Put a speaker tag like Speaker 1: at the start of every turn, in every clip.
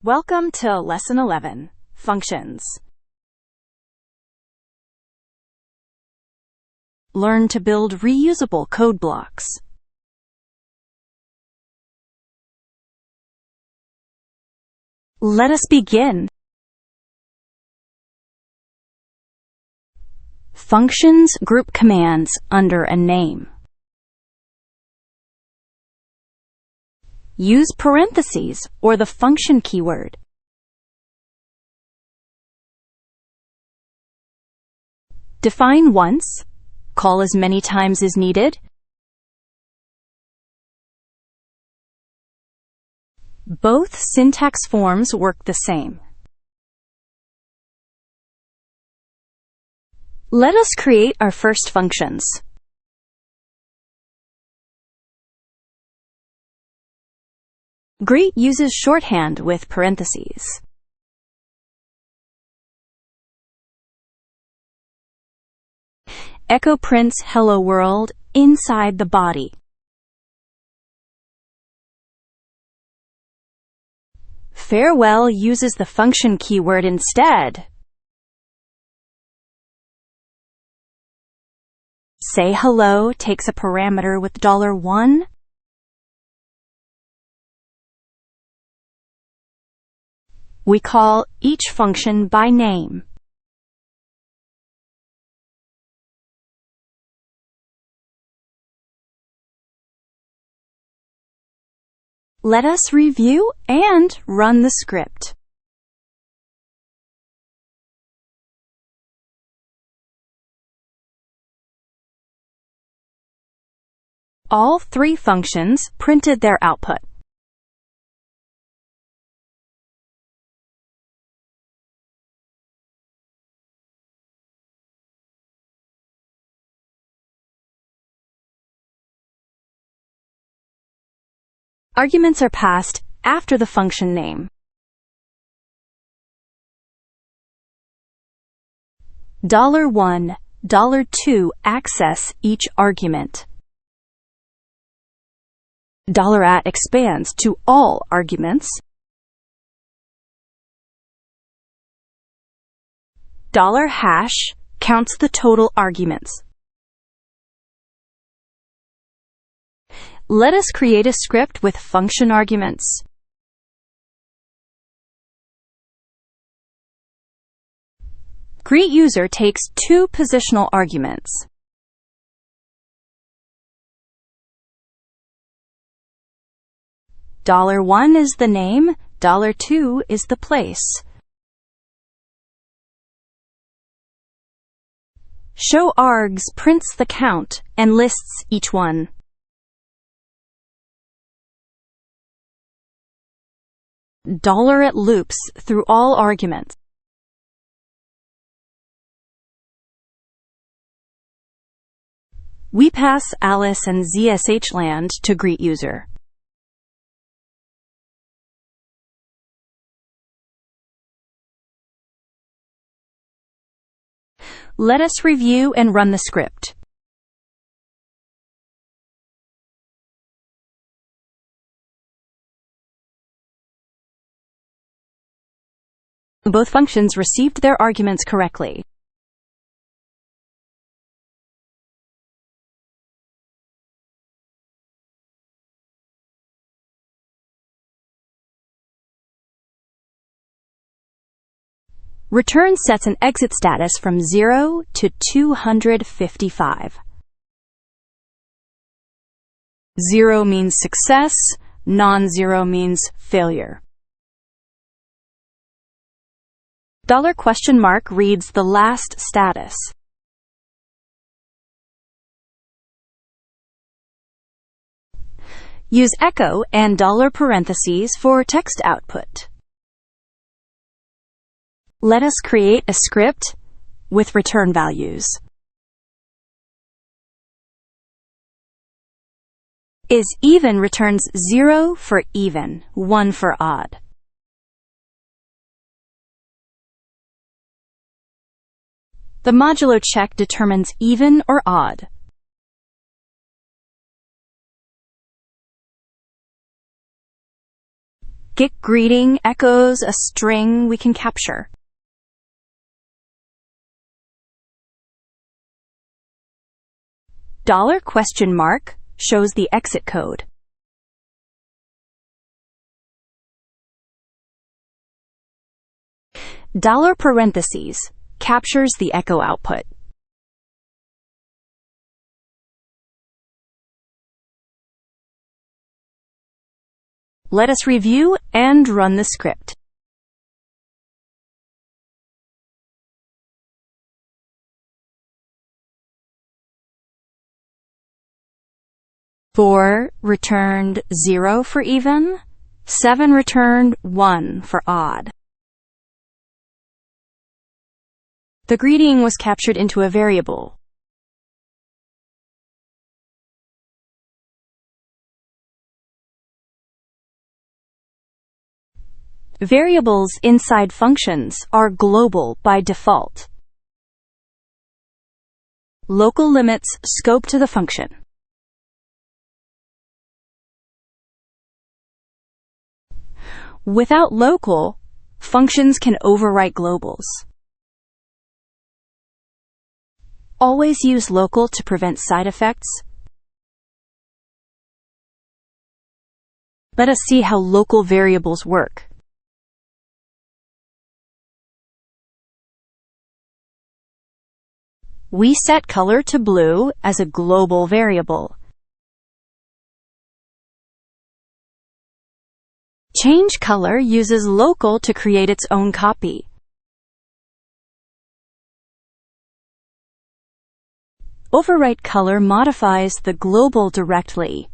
Speaker 1: Welcome to Lesson 11, Functions. Learn to build reusable code blocks. Let us begin. Functions group commands under a name. Use parentheses or the function keyword. Define once. Call as many times as needed. Both syntax forms work the same. Let us create our first functions. Greet uses shorthand with parentheses. Echo prints "Hello World" inside the body. Farewell uses the function keyword instead. Say hello takes a parameter with $1. We call each function by name. Let us review and run the script. All three functions printed their output. Arguments are passed after the function name. $1, $2 access each argument. $@ expands to all arguments. $# counts the total arguments. Let us create a script with function arguments. Greet user takes 2 positional arguments. $1 is the name, $2 is the place. Show args prints the count and lists each one. $it loops through all arguments. We pass Alice and ZSH land to greet user. Let us review and run the script. Both functions received their arguments correctly. Return sets an exit status from 0 to 255. 0 means success, non-zero means failure. $? reads the last status. Use echo and $parentheses for text output. Let us create a script with return values. Is even returns 0 for even, 1 for odd. The modulo check determines even or odd. Get greeting echoes a string we can capture. $? Shows the exit code. $parentheses captures the echo output. Let us review and run the script. Four returned 0 for even. 7 returned 1 for odd. The greeting was captured into a variable. Variables inside functions are global by default. Local limits scope to the function. Without local, functions can overwrite globals. Always use local to prevent side effects. Let us see how local variables work. We set color to blue as a global variable. Change color uses local to create its own copy. Overwrite color modifies the global directly.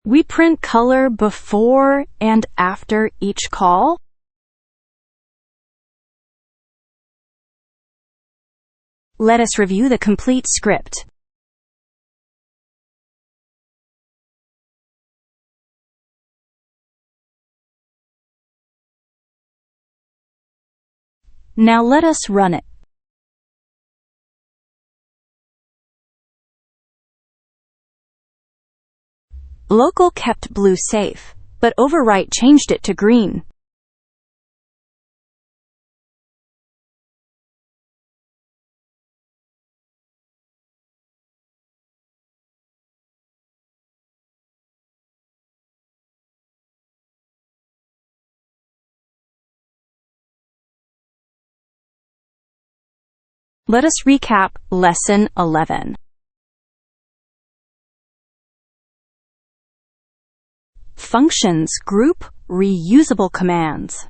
Speaker 1: We print color before and after each call. Let us review the complete script. Now let us run it. Local kept blue safe, but overwrite changed it to green. Let us recap Lesson 11. Functions group reusable commands.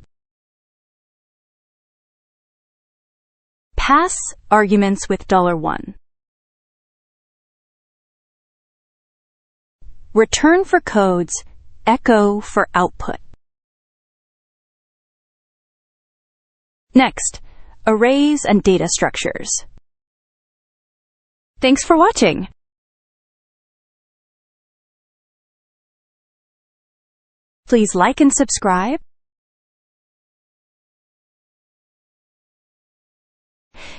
Speaker 1: Pass arguments with $1. Return for codes, echo for output. Next, arrays and data structures. Thanks for watching. Please like and subscribe.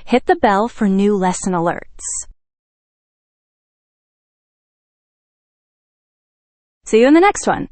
Speaker 1: Hit the bell for new lesson alerts. See you in the next one.